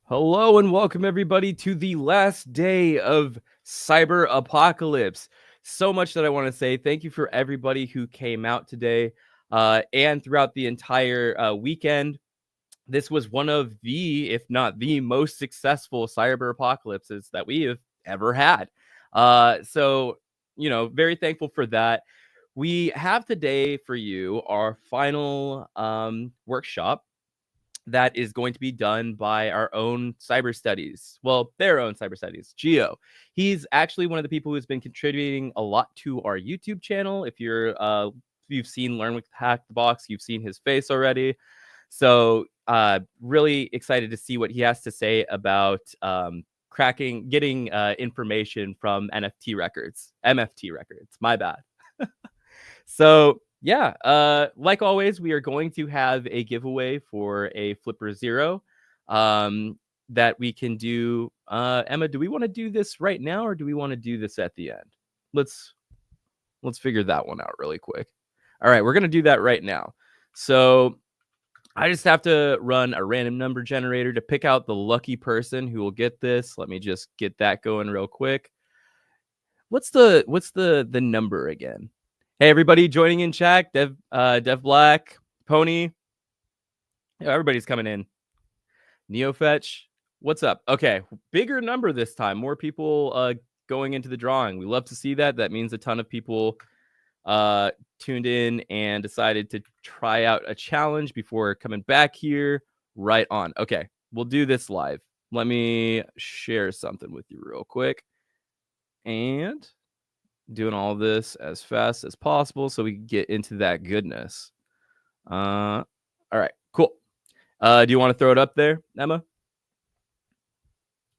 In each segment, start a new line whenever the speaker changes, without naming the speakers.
Hello and welcome everybody to the last day of Cyber Apocalypse. So much that I want to say. Thank you for everybody who came out today and throughout the entire weekend. This was one of the, if not the most successful cyber apocalypses that we have ever had. Very thankful for that. We have today for you our final workshop that is going to be done by our own cyber studies. Well, their own cyber studies, Geo. He's actually one of the people who's been contributing a lot to our YouTube channel. If you've seen Learn with Hack the Box, you've seen his face already. So really excited to see what he has to say about getting information from MFT records, my bad. So yeah, like always, we are going to have a giveaway for a Flipper Zero that we can do. Emma, do we want to do this right now or do we want to do this at the end? Let's figure that one out really quick. All right, we're going to do that right now. So I just have to run a random number generator to pick out the lucky person who will get this. Let me just get that going real quick. What's the number again? Hey, everybody joining in chat, Dev Black, Pony. Yeah, everybody's coming in. Neofetch, what's up? Okay, bigger number this time. More people going into the drawing. We love to see that. That means a ton of people tuned in and decided to try out a challenge before coming back here. Right on. Okay, we'll do this live. Let me share something with you real quick. And doing all this as fast as possible so we can get into that goodness. All right, cool. Do you want to throw it up there, Emma?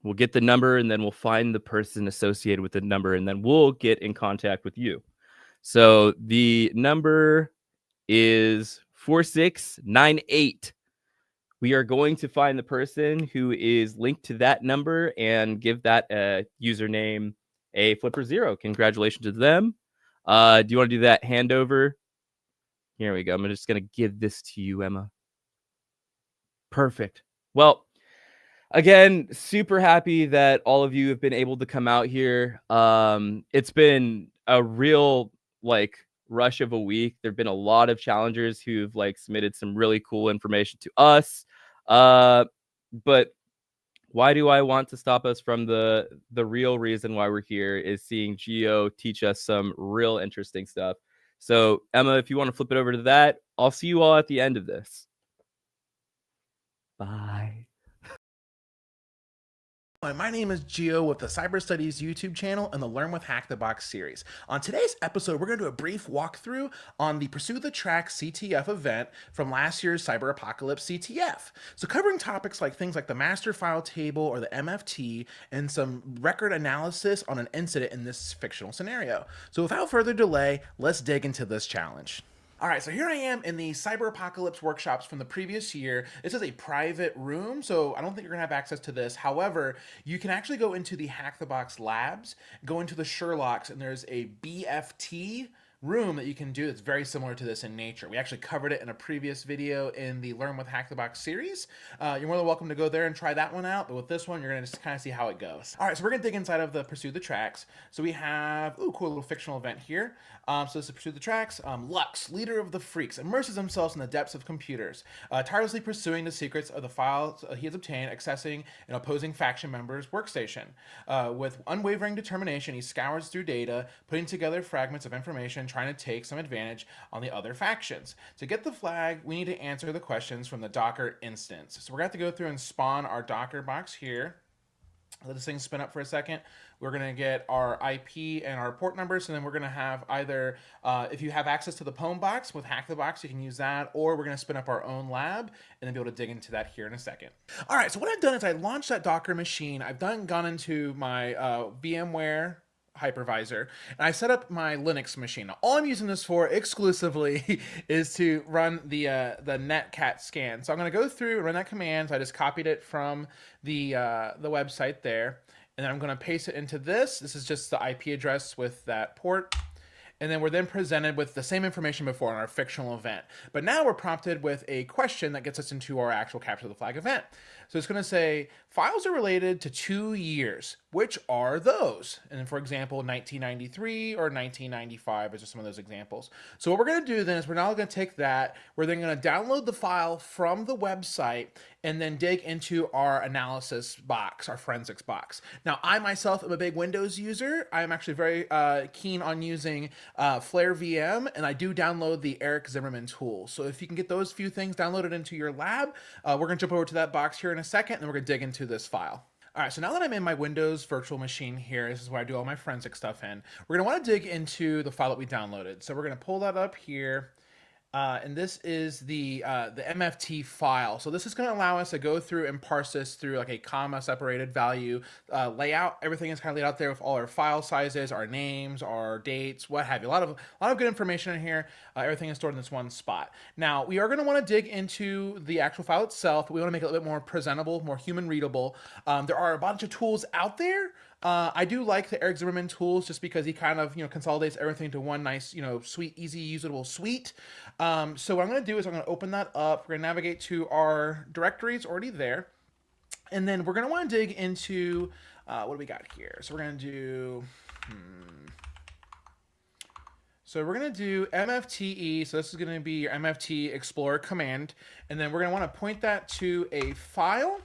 We'll get the number and then we'll find the person associated with the number and then we'll get in contact with you. So the number is 4698. We are going to find the person who is linked to that number and give that username a Flipper Zero. Congratulations to them. Do you want to do that handover? Here we go. I'm just going to give this to you, Emma. Perfect. Well, again, super happy that all of you have been able to come out here. It's been a real rush of a week. There've been a lot of challengers who've submitted some really cool information to us. But why do I want to stop us from the real reason why we're here is seeing Geo teach us some real interesting stuff. So Emma, if you want to flip it over to that, I'll see you all at the end of this. Bye.
Hi, my name is Gio with the Cyber Studies YouTube channel and the Learn with Hack the Box series. On today's episode, we're going to do a brief walkthrough on the Pursue the Track CTF event from last year's Cyber Apocalypse CTF. So covering topics like things like the master file table or the MFT and some record analysis on an incident in this fictional scenario. So without further delay, let's dig into this challenge. All right, so here I am in the Cyber Apocalypse workshops from the previous year. This is a private room, so I don't think you're gonna have access to this. However, you can actually go into the Hack the Box labs, go into the Sherlocks, and there's a BFT room that you can do that's very similar to this in nature. We actually covered it in a previous video in the Learn with Hack the Box series. You're more than welcome to go there and try that one out, but with this one, you're gonna just kind of see how it goes. All right, so we're gonna dig inside of the Pursue the Tracks. So we have, cool little fictional event here. So this is Pursue the Tracks. Lux, leader of the freaks, immerses himself in the depths of computers, tirelessly pursuing the secrets of the files he has obtained, accessing an opposing faction member's workstation. With unwavering determination, he scours through data, putting together fragments of information, trying to take some advantage on the other factions. To get the flag, we need to answer the questions from the Docker instance. So we're going to have to go through and spawn our Docker box here. Let this thing spin up for a second. We're going to get our IP and our port numbers, and then we're going to have either, if you have access to the Pwn box with Hack the Box, you can use that, or we're going to spin up our own lab and then be able to dig into that here in a second. All right, so what I've done is I launched that Docker machine. I've gone into my VMware hypervisor, and I set up my Linux machine. Now, all I'm using this for exclusively is to run the netcat scan. So I'm going to go through and run that command. So I just copied it from the website there, and then I'm going to paste it into this. This is just the IP address with that port. And then we're then presented with the same information before in our fictional event. But now we're prompted with a question that gets us into our actual capture the flag event. So it's going to say, files are related to 2 years. Which are those? And for example, 1993 or 1995 is just some of those examples. So what we're going to do then is we're now going to take that. We're then going to download the file from the website and then dig into our analysis box, our forensics box. Now, I myself am a big Windows user. I'm actually very keen on using Flare VM, and I do download the Eric Zimmerman tool. So if you can get those few things downloaded into your lab, we're going to jump over to that box here in a second, and then we're going to dig into this file. All right, so now that I'm in my Windows virtual machine here, this is where I do all my forensic stuff in. We're going to want to dig into the file that we downloaded. So we're going to pull that up here. And this is the MFT file. So this is going to allow us to go through and parse this through like a comma separated value layout. Everything is kind of laid out there with all our file sizes, our names, our dates, what have you. A lot of good information in here. Everything is stored in this one spot. Now we are going to want to dig into the actual file itself. We want to make it a little bit more presentable, more human readable. There are a bunch of tools out there. I do like the Eric Zimmerman tools just because he kind of, consolidates everything to one nice, sweet, easy, usable suite. So what I'm going to do is I'm going to open that up. We're going to navigate to our directories already there. And then we're going to want to dig into, what do we got here? So we're going to do, So we're going to do MFTE. So this is going to be your MFT Explorer command. And then we're going to want to point that to a file.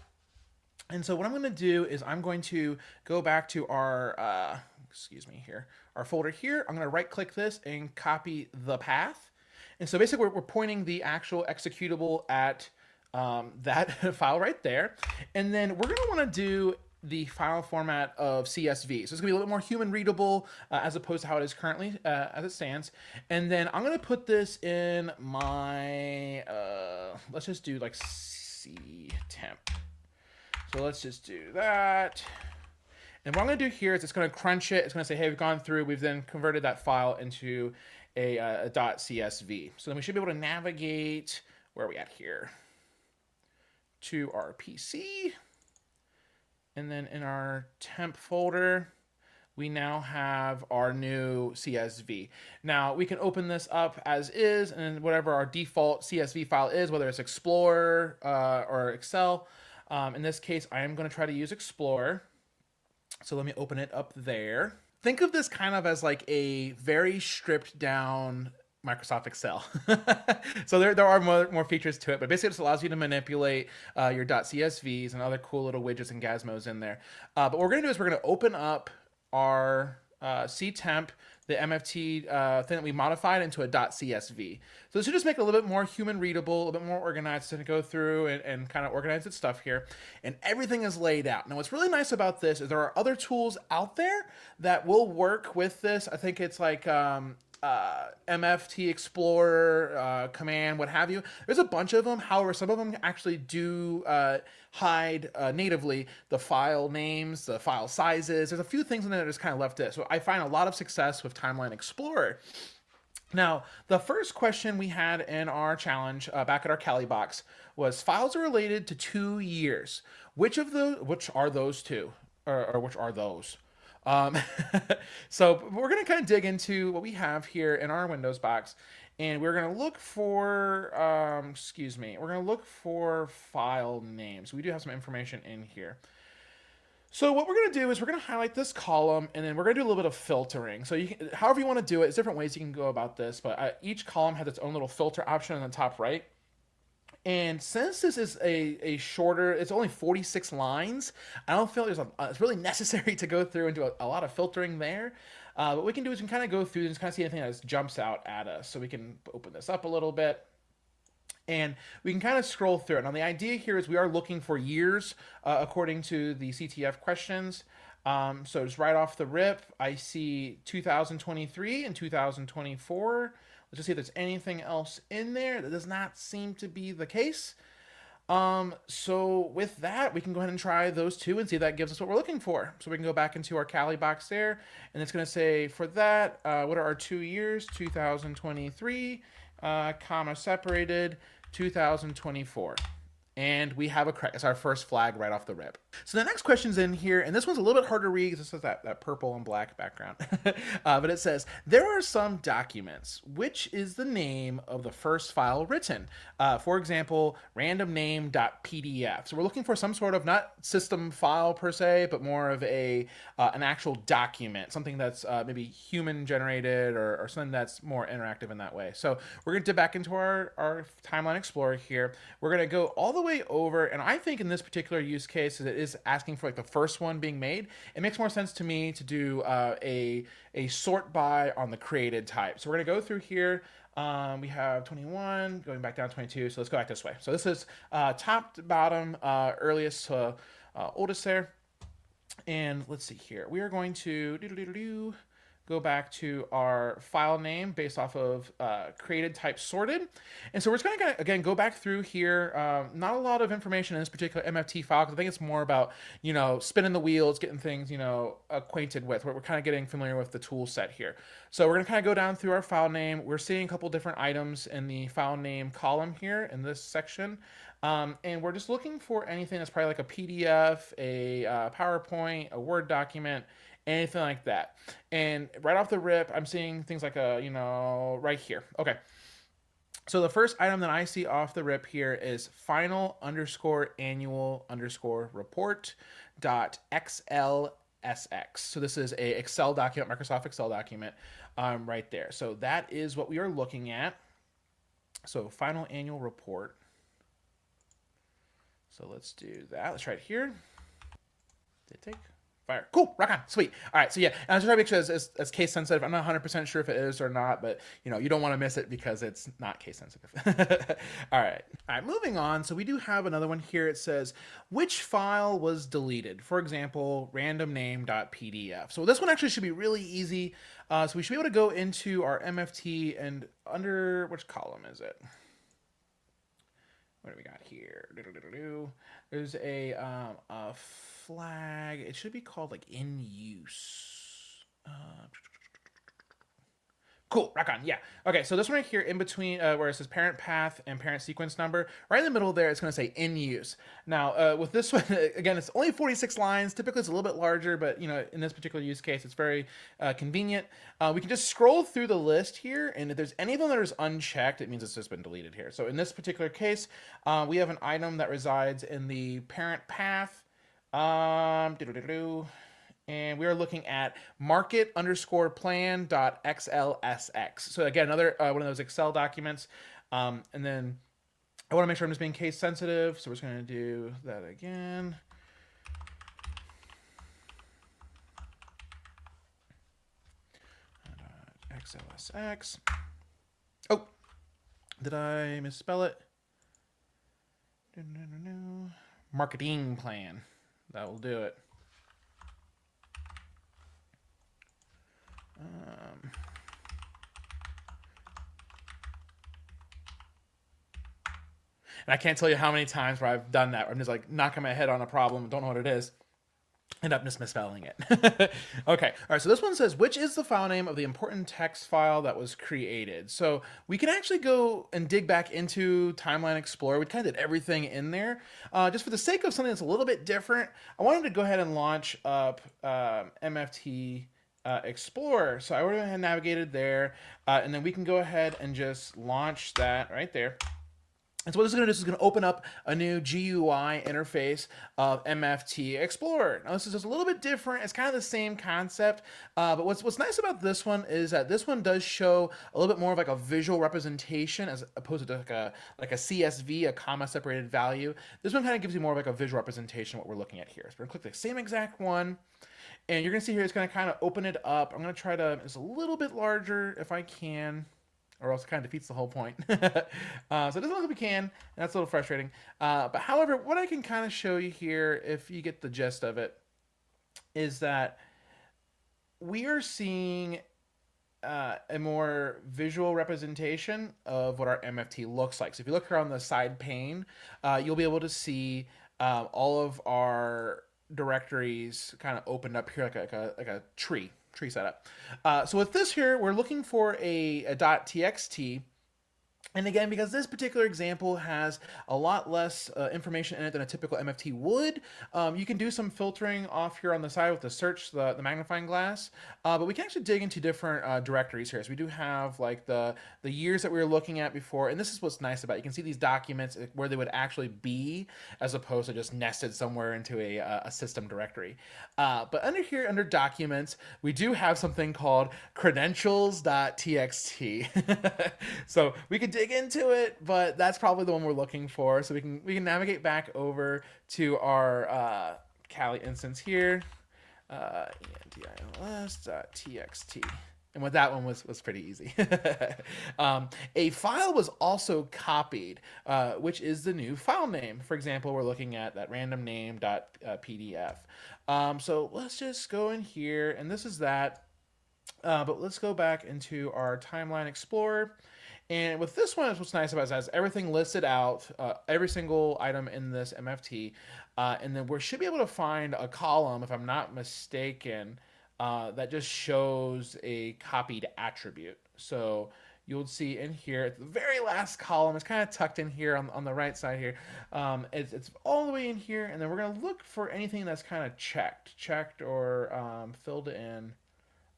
And so what I'm going to do is I'm going to go back to our, our folder here. I'm going to right click this and copy the path. And so basically we're pointing the actual executable at that file right there. And then we're going to want to do the file format of CSV. So it's going to be a little bit more human readable as opposed to how it is currently as it stands. And then I'm going to put this in my, let's just do like C temp. So let's just do that. And what I'm going to do here is it's going to crunch it. It's going to say, hey, we've gone through. We've then converted that file into a .csv. So then we should be able to navigate, where are we at here? To our PC. And then in our temp folder, we now have our new CSV. Now we can open this up as is, and whatever our default CSV file is, whether it's Explorer or Excel. In this case, I am going to try to use Explorer. So let me open it up there. Think of this kind of as like a very stripped down Microsoft Excel. So there are more features to it, but basically it just allows you to manipulate your .csvs and other cool little widgets and gizmos in there. But what we're going to do is we're going to open up our ctemp, the MFT thing that we modified into a .csv. So this should just make it a little bit more human readable, a little bit more organized to go through and kind of organize its stuff here. And everything is laid out. Now what's really nice about this is there are other tools out there that will work with this. I think it's like MFT Explorer, Command, what have you. There's a bunch of them. However, some of them actually do hide natively the file names, the file sizes. There's a few things in there that is kind of left it. So I find a lot of success with Timeline Explorer. Now, the first question we had in our challenge back at our Cali box was files are related to 2 years. Which are those two? Or which are those? So we're going to kind of dig into what we have here in our Windows box, and we're going to look for, we're going to look for file names. We do have some information in here. So what we're going to do is we're going to highlight this column, and then we're going to do a little bit of filtering. So however you want to do it, there's different ways you can go about this, but each column has its own little filter option on the top right. And since this is a shorter, it's only 46 lines, I don't feel it's really necessary to go through and do a lot of filtering there. What we can do is we can kind of go through and just kind of see anything that jumps out at us. So we can open this up a little bit. And we can kind of scroll through it. Now, the idea here is we are looking for years according to the CTF questions. So just right off the rip, I see 2023 and 2024. Let's just see if there's anything else in there. That does not seem to be the case. So with that, we can go ahead and try those two and see if that gives us what we're looking for. So we can go back into our Cali box there, and it's going to say for that, what are our 2 years? 2023, comma separated, 2024. And we have a correct. It's our first flag right off the rip. So the next question's in here, and this one's a little bit harder to read because this is that purple and black background. But it says, there are some documents. Which is the name of the first file written? For example, randomname.pdf. So we're looking for some sort of, not system file per se, but more of an actual document, something that's maybe human generated or something that's more interactive in that way. So we're going to dip back into our Timeline Explorer here. We're going to go all the way over, and I think in this particular use case, it is asking for like the first one being made. It makes more sense to me to do a sort by on the created type. So we're gonna go through here. We have 21 going back down to 22. So let's go back this way. So this is top to bottom, earliest to oldest there. And let's see here. We are going to go back to our file name based off of created type sorted. And so we're just going to, again, go back through here. Not a lot of information in this particular MFT file, because I think it's more about, spinning the wheels, getting things, acquainted with. We're kind of getting familiar with the tool set here. So we're going to kind of go down through our file name. We're seeing a couple different items in the file name column here in this section. And we're just looking for anything that's probably like a PDF, a PowerPoint, a Word document, anything like that. And right off the rip, I'm seeing things like right here. Okay. So the first item that I see off the rip here is final_annual_report.xlsx. So this is a Excel document, Microsoft Excel document, right there. So that is what we are looking at. So final annual report. So let's do that. Let's try it here. Did it take? Fire. Cool. Rock on. Sweet. All right. So yeah, and I'm just trying to make sure it's case sensitive. I'm not 100% sure if it is or not, but you don't want to miss it because it's not case sensitive. All right. All right. Moving on. So we do have another one here. It says, which file was deleted? For example, randomname.pdf. So this one actually should be really easy. So we should be able to go into our MFT and under, which column is it? What do we got here? There's a flag. It should be called like in use. Cool, rock on, yeah. Okay, so this one right here in between where it says parent path and parent sequence number, right in the middle there, it's gonna say in use. Now, with this one, again, it's only 46 lines. Typically it's a little bit larger, but in this particular use case, it's very convenient. We can just scroll through the list here, and if there's any of them that is unchecked, it means it's just been deleted here. So in this particular case, we have an item that resides in the parent path. And we are looking at market_plan.xlsx. So again, another one of those Excel documents. And then I want to make sure I'm just being case sensitive. So we're just going to do that again. XLSX. Oh, did I misspell it? Marketing plan. That will do it. And I can't tell you how many times where I've done that, where I'm just like knocking my head on a problem, don't know what it is, end up just misspelling it. Okay, all right, so this one says, which is the file name of the important text file that was created? So we can actually go and dig back into Timeline Explorer. We kind of did everything in there. Just for the sake of something that's a little bit different, I wanted to go ahead and launch up MFT Explorer. So I went ahead and navigated there, and then we can go ahead and just launch that right there. And so what this is going to do is going to open up a new GUI interface of MFT Explorer. Now this is just a little bit different. It's kind of the same concept, but what's nice about this one is that this one does show a little bit more of like a visual representation as opposed to like a CSV, a comma separated value. This one kind of gives you more of like a visual representation of what we're looking at here. So we're going to click the same exact one. And you're going to see here, it's going to kind of open it up. I'm going to try to, it's a little bit larger if I can. or else it kind of defeats the whole point. So it doesn't look like we can, and that's a little frustrating. But however, what I can kind of show you here, if you get the gist of it, is that we are seeing a more visual representation of what our MFT looks like. So if you look here on the side pane, you'll be able to see all of our directories kind of opened up here like a tree setup. So with this here, we're looking for a .txt. And again, because this particular example has a lot less information in it than a typical MFT would, you can do some filtering off here on the side with the search, the magnifying glass. But we can actually dig into different directories here. So we do have like the years that we were looking at before. And this is what's nice about it. You can see these documents where they would actually be as opposed to just nested somewhere into a system directory. But under here, under documents, we do have something called credentials.txt. So we could dig into it, but that's probably the one we're looking for. So we can navigate back over to our Kali instance here, endils.txt. And with that one was pretty easy. A file was also copied, which is the new file name. For example, we're looking at that random name.pdf. So let's just go in here, and this is that. But let's go back into our Timeline Explorer. And with this one, what's nice about it is it has everything listed out, every single item in this MFT. And then we should be able to find a column, if I'm not mistaken, that just shows a copied attribute. So you'll see in here, at the very last column, it's kind of tucked in here on the right side here. It's all the way in here. And then we're going to look for anything that's kind of checked or filled in.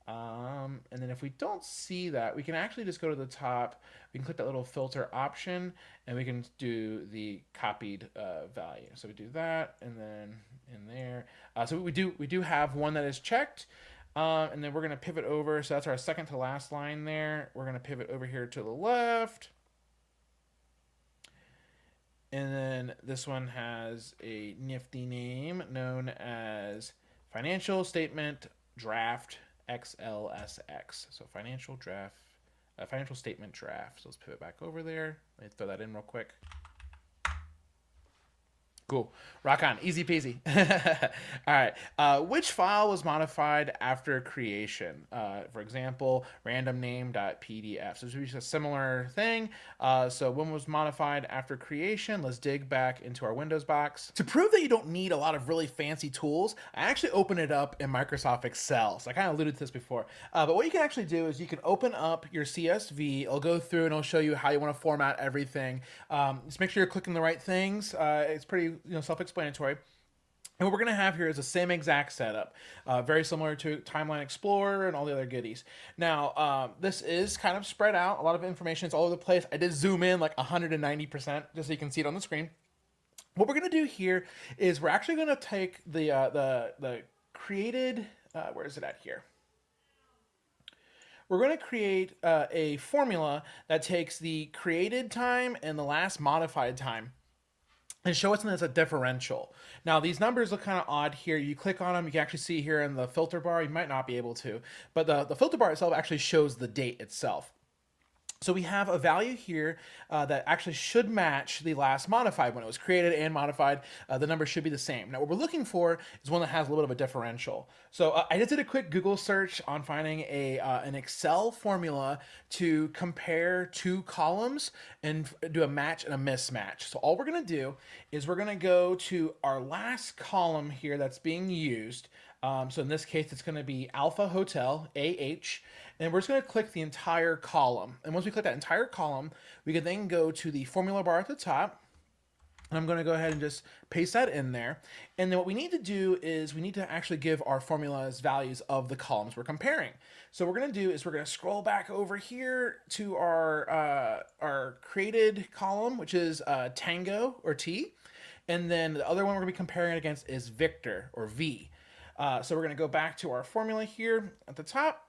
And then if we don't see that, we can actually just go to the top. We can click that little filter option, and we can do the copied value. So we do that, and then in there. So we do have one that is checked, and then we're going to pivot over. So that's our second to last line there. We're going to pivot over here to the left. And then this one has a nifty name known as Financial Statement Draft XLSX. So financial statement draft. So let's pivot back over there. Let me throw that in real quick. Cool. Rock on. Easy peasy. All right. Which file was modified after creation? For example, random name.pdf. So this would be a similar thing. So when was modified after creation? Let's dig back into our Windows box. To prove that you don't need a lot of really fancy tools, I actually open it up in Microsoft Excel. So I kind of alluded to this before. But what you can actually do is you can open up your CSV. It'll go through and it'll show you how you want to format everything. Just make sure you're clicking the right things. It's pretty self-explanatory. And what we're going to have here is the same exact setup, very similar to Timeline Explorer and all the other goodies. Now, this is kind of spread out. A lot of information is all over the place. I did zoom in like 190% just so you can see it on the screen. What we're going to do here is we're actually going to take the created, where is it at here? We're going to create a formula that takes the created time and the last modified time and show us something that's a differential. Now, these numbers look kind of odd here. You click on them, you can actually see here in the filter bar. You might not be able to, but the filter bar itself actually shows the date itself. So we have a value here that actually should match the last modified. When it was created and modified, the number should be the same. Now, what we're looking for is one that has a little bit of a differential. So I just did a quick Google search on finding an Excel formula to compare two columns and do a match and a mismatch. So all we're going to do is we're going to go to our last column here that's being used. So in this case, it's going to be Alpha Hotel, AH. And we're just going to click the entire column. And once we click that entire column, we can then go to the formula bar at the top. And I'm going to go ahead and just paste that in there. And then what we need to do is we need to actually give our formulas values of the columns we're comparing. So what we're going to do is we're going to scroll back over here to our created column, which is Tango or T. And then the other one we're going to be comparing it against is Victor or V. So we're going to go back to our formula here at the top.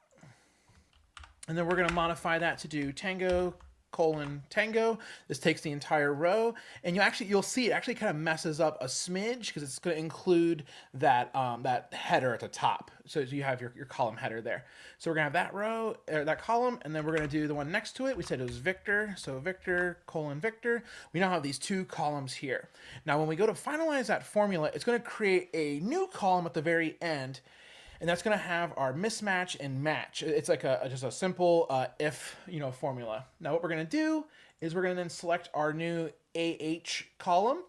And then we're going to modify that to do Tango, colon tango. This takes the entire row, and you'll see it actually kind of messes up a smidge because it's going to include that that header at the top. So you have your column header there. So we're gonna have that row or that column, and then we're gonna do the one next to it. We said it was Victor, so Victor colon Victor. We now have these two columns here. Now when we go to finalize that formula, it's gonna create a new column at the very end, and that's going to have our mismatch and match. It's like just a simple if formula. Now what we're going to do is we're going to then select our new AH column,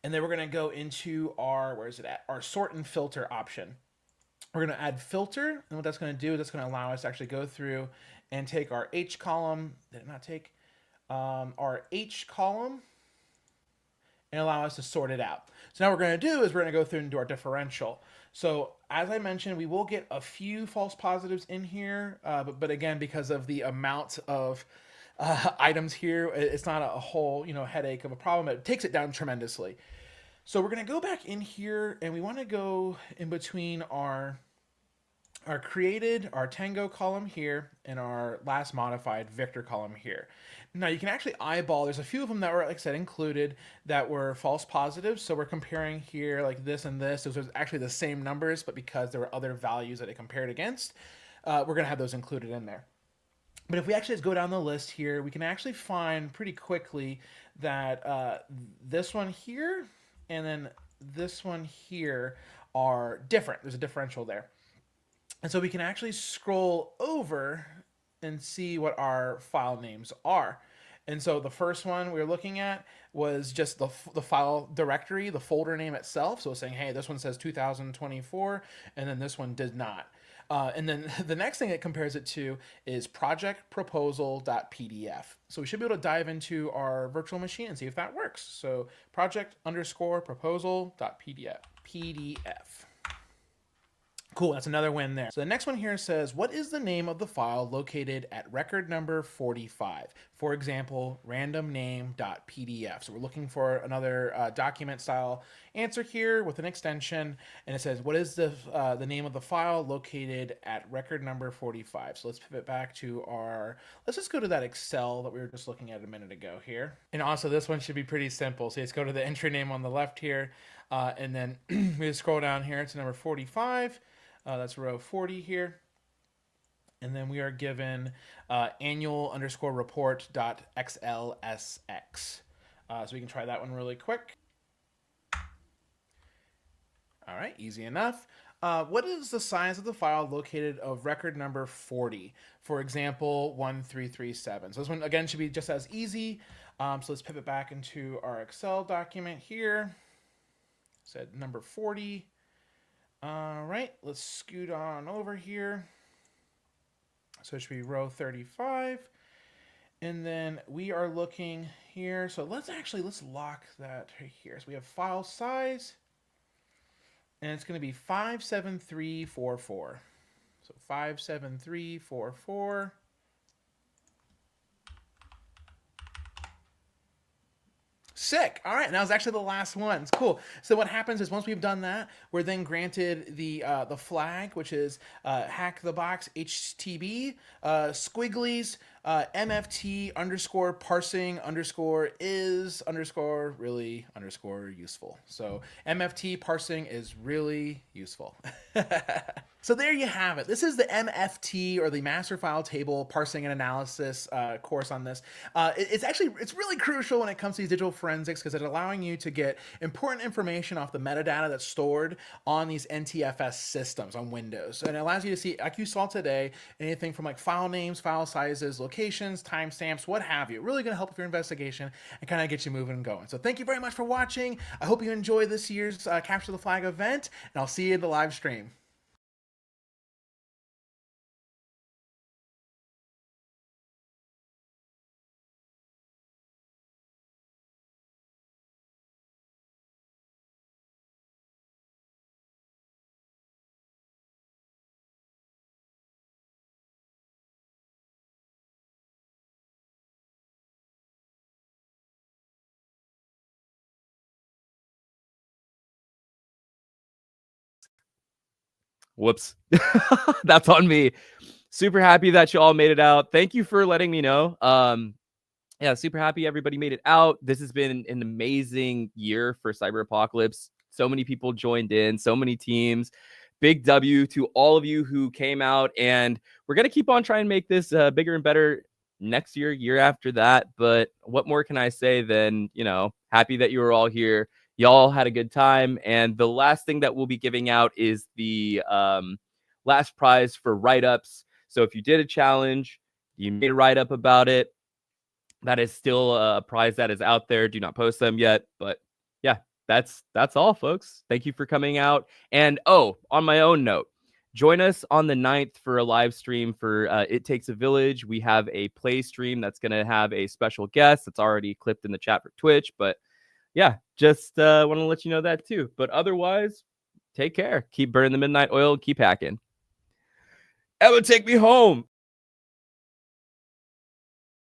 and then we're going to go into our, where is it at? Our sort and filter option. We're going to add filter, and what that's going to do is that's going to allow us to actually go through and take our H column, did it not take? Our H column, and allow us to sort it out. So now what we're going to do is we're going to go through and do our differential. So as I mentioned, we will get a few false positives in here, but again, because of the amount of items here, it's not a whole headache of a problem. It takes it down tremendously. So we're going to go back in here, and we want to go in between our created, our Tango column here, and our last modified Victor column here. Now you can actually eyeball, there's a few of them that were, like I said, included that were false positives. So we're comparing here like this and this. Those are actually the same numbers, but because there were other values that it compared against, we're going to have those included in there. But if we actually just go down the list here, we can actually find pretty quickly that this one here and then this one here are different. There's a differential there. And so we can actually scroll over and see what our file names are. And so the first one we were looking at was just the file directory, the folder name itself. So it's saying, hey, this one says 2024, and then this one did not. And then the next thing it compares it to is project_proposal.pdf. So we should be able to dive into our virtual machine and see if that works. So project_proposal.pdf. Cool, that's another win there. So the next one here says, what is the name of the file located at record number 45? For example, randomname.pdf. So we're looking for another document style answer here with an extension. And it says, what is the name of the file located at record number 45? So let's pivot back to let's just go to that Excel that we were just looking at a minute ago here. And also this one should be pretty simple. So let's go to the entry name on the left here. And then we just scroll down here to number 45. That's row 40 here. And then we are given annual_report.xlsx. So we can try that one really quick. All right, easy enough. What is the size of the file located of record number 40? For example, 1337. So this one, again, should be just as easy. So let's pivot back into our Excel document here. Said number 40. All right, let's scoot on over here. So it should be row 35. And then we are looking here. So let's lock that right here. So we have file size, and it's going to be 57344. So 57344. Sick. All right, and that was actually the last one. It's cool. So what happens is once we've done that, we're then granted the flag, which is hack the box HTB squigglies MFT underscore parsing underscore is underscore really underscore useful. So MFT parsing is really useful. So there you have it. This is the MFT, or the Master File Table Parsing and Analysis course on this. It's really crucial when it comes to these digital forensics, because it's allowing you to get important information off the metadata that's stored on these NTFS systems on Windows. And it allows you to see, like you saw today, anything from like file names, file sizes, locations, timestamps, what have you. Really going to help with your investigation and kind of get you moving and going. So thank you very much for watching. I hope you enjoy this year's Capture the Flag event, and I'll see you in the live stream.
Whoops. That's on me. Super happy that you all made it out. Thank you for letting me know. yeah, super happy everybody made it out. This has been an amazing year for Cyber Apocalypse. So many people joined in, so many teams. Big W to all of you who came out, and we're gonna keep on trying to make this bigger and better next year, year after that. But what more can I say than, happy that you were all here. Y'all had a good time, and the last thing that we'll be giving out is the last prize for write-ups. So if you did a challenge, you made a write-up about it, that is still a prize that is out there. Do not post them yet, but yeah, that's all, folks. Thank you for coming out. And on my own note, join us on the 9th for a live stream for It Takes a Village. We have a play stream that's going to have a special guest that's already clipped in the chat for Twitch. But yeah, just want to let you know that too. But otherwise, take care. Keep burning the midnight oil. Keep hacking. Ella, take me home.